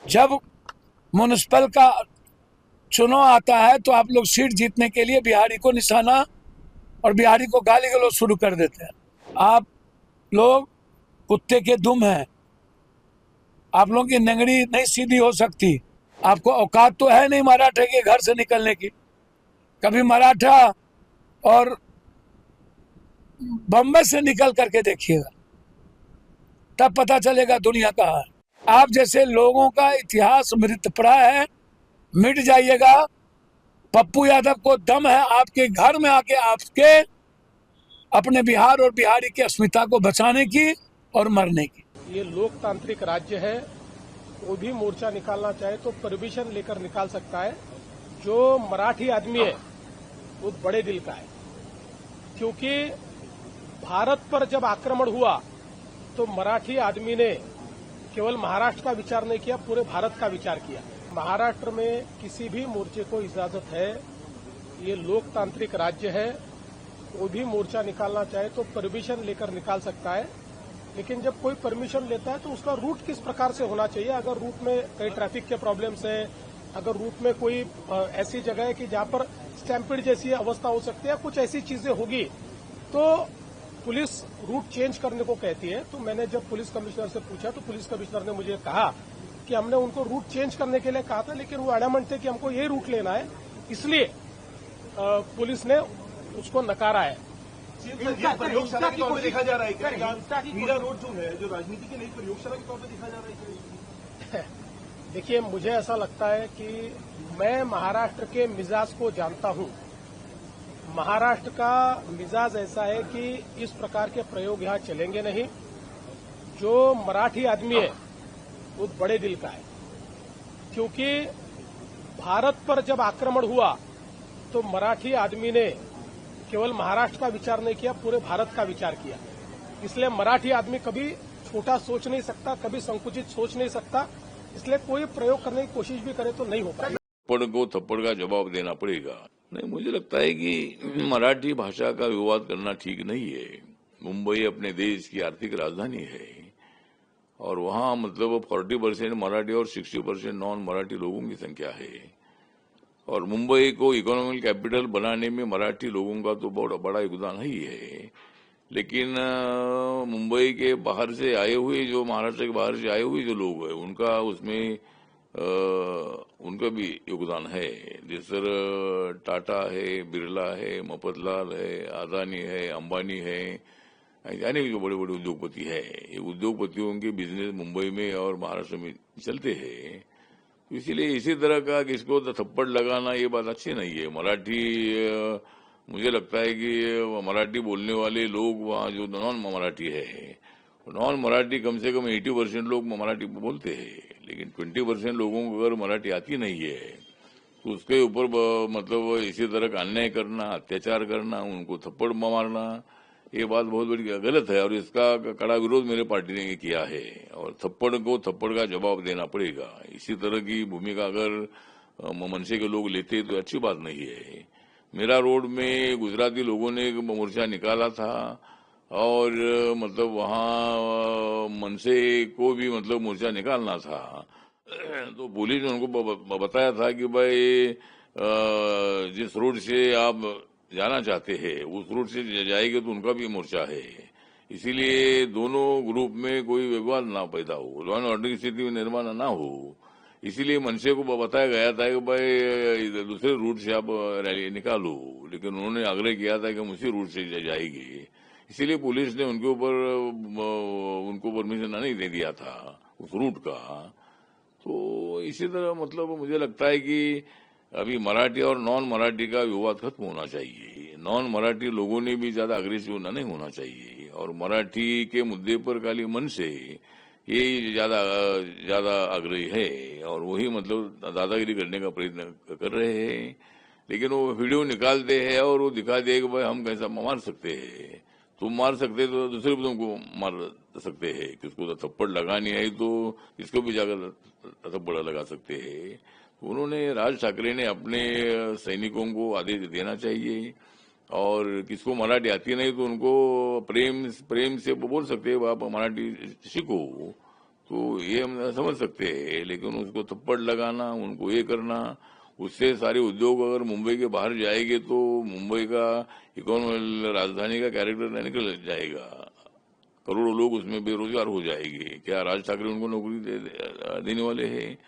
जब म्युनिसिपल का चुनाव आता है तो आप लोग सीट जीतने के लिए बिहारी को निशाना और बिहारी को गाली गलौज शुरू कर देते हैं। आप लोग कुत्ते के दुम हैं, आप लोगों की नंगड़ी नहीं सीधी हो सकती। आपको औकात तो है नहीं मराठे के घर से निकलने की। कभी मराठा और बम्बई से निकल करके देखिएगा, तब पता चलेगा दुनिया का है। आप जैसे लोगों का इतिहास मृतप्राय है, मिट जाइएगा। पप्पू यादव को दम है आपके घर में आके आपके अपने बिहार और बिहारी की अस्मिता को बचाने की और मरने की। ये लोकतांत्रिक राज्य है, कोई भी मोर्चा निकालना चाहे तो परमिशन लेकर निकाल सकता है। जो मराठी आदमी है वो बड़े दिल का है, क्योंकि भारत पर जब आक्रमण हुआ तो मराठी आदमी ने केवल महाराष्ट्र का विचार नहीं किया, पूरे भारत का विचार किया। महाराष्ट्र में किसी भी मोर्चे को इजाजत है, ये लोकतांत्रिक राज्य है, कोई भी मोर्चा निकालना चाहे तो परमिशन लेकर निकाल सकता है। लेकिन जब कोई परमिशन लेता है तो उसका रूट किस प्रकार से होना चाहिए। अगर रूट में कई ट्रैफिक के प्रॉब्लम्स है, अगर रूट में कोई ऐसी जगह है कि जहां पर स्टैम्पिड जैसी अवस्था हो सकती है, कुछ ऐसी चीजें होगी तो पुलिस रूट चेंज करने को कहती है। तो मैंने जब पुलिस कमिश्नर से पूछा तो पुलिस कमिश्नर ने मुझे कहा कि हमने उनको रूट चेंज करने के लिए कहा था, लेकिन वो एडमंट थे कि हमको ये रूट लेना है, इसलिए पुलिस ने उसको नकारा है। प्रयोगशाला के तौर पर देखा जा रहा है क्या? मीरा रोड जो है, जो राजनीति की नई प्रयोगशाला के तौर पर देखा जा रहा है। देखिए, मुझे ऐसा लगता है कि मैं महाराष्ट्र के मिजाज को जानता हूं। महाराष्ट्र का मिजाज ऐसा है कि इस प्रकार के प्रयोग यहां चलेंगे नहीं। जो मराठी आदमी है वो बड़े दिल का है, क्योंकि भारत पर जब आक्रमण हुआ तो मराठी आदमी ने केवल महाराष्ट्र का विचार नहीं किया, पूरे भारत का विचार किया। इसलिए मराठी आदमी कभी छोटा सोच नहीं सकता, कभी संकुचित सोच नहीं सकता। इसलिए कोई प्रयोग करने की कोशिश भी करे तो नहीं हो पाएगा। थप्पड़ को थप्पड़ का जवाब देना पड़ेगा। नहीं, मुझे लगता है कि मराठी भाषा का विवाद करना ठीक नहीं है। मुंबई अपने देश की आर्थिक राजधानी है और वहां मतलब 40% मराठी और 60% नॉन मराठी लोगों की संख्या है। और मुंबई को इकोनॉमिक कैपिटल बनाने में मराठी लोगों का तो बहुत बड़ा योगदान ही है। लेकिन मुंबई के बाहर से आए हुए, जो महाराष्ट्र के बाहर से आए हुए जो लोग हैं, उनका उसमें उनका भी योगदान है। जिस तरह टाटा है, बिरला है, मफतलाल है, अदानी है, अंबानी है, यानी जो बड़े बड़े उद्योगपति है, ये उद्योगपतियों के बिजनेस मुंबई में और महाराष्ट्र में चलते हैं। इसीलिए इसी तरह का किसको थप्पड़ लगाना ये बात अच्छी नहीं है। मराठी, मुझे लगता है कि मराठी बोलने वाले लोग वहाँ जो नॉन मराठी है, नॉन मराठी कम से कम 80% लोग मराठी बोलते हैं, लेकिन 20% लोगों को अगर मराठी आती नहीं है तो उसके ऊपर मतलब इसी तरह का अन्याय करना, अत्याचार करना, उनको थप्पड़ मारना, ये बात बहुत बड़ी गलत है और इसका कड़ा विरोध मेरे पार्टी ने किया है। और थप्पड़ को थप्पड़ का जवाब देना पड़ेगा। इसी तरह की भूमिका अगर मनसे के लोग लेते तो अच्छी बात नहीं है। मीरा रोड में गुजराती लोगों ने मोर्चा निकाला था और मतलब वहां मनसे को भी मतलब मोर्चा निकालना था, तो पुलिस ने उनको बताया था कि भाई जिस रोड से आप जाना चाहते हैं उस रूट से जाएंगे तो उनका भी मोर्चा है। इसीलिए दोनों ग्रुप में कोई विवाद ना पैदा हो, लॉ एंड ऑर्डर की स्थिति में निर्माण ना हो, इसीलिए मनसे को बताया गया था कि भाई दूसरे रूट से आप रैली निकालो। लेकिन उन्होंने आग्रह किया था कि हम उसी रूट से जाएंगे, इसीलिए पुलिस ने उनके ऊपर उनको परमिशन नहीं दे दिया था उस रूट का। तो इसी तरह मतलब मुझे लगता है कि अभी मराठी और नॉन मराठी का विवाद खत्म होना चाहिए। नॉन मराठी लोगों ने भी ज्यादा अग्रेसिव नहीं होना चाहिए और मराठी के मुद्दे पर खाली मन से ये ज्यादा आग्रही है और वही मतलब दादागिरी करने का प्रयत्न कर रहे हैं। लेकिन वो वीडियो निकालते हैं और वो दिखा दे कि भाई हम कैसा मार सकते हैं, तुम मार सकते तो दूसरे भी तुमको मार सकते हैं, किसको थप्पड़ लगानी है तो इसको भी जाकर थप्पड़ लगा सकते हैं। उन्होंने, राज ठाकरे ने अपने सैनिकों को आदेश देना चाहिए और किसको मराठी आती नहीं तो उनको प्रेम से बोल सकते हैं आप मराठी सीखो, तो ये हम समझ सकते हैं, लेकिन उसको थप्पड़ लगाना, उनको ये करना, उससे सारे उद्योग अगर मुंबई के बाहर जाएंगे तो मुंबई का इकोनॉमिक राजधानी का कैरेक्टर निकल जाएगा, करोड़ों लोग उसमें बेरोजगार हो जाएंगे। क्या राज ठाकरे उनको नौकरी देने वाले हैं?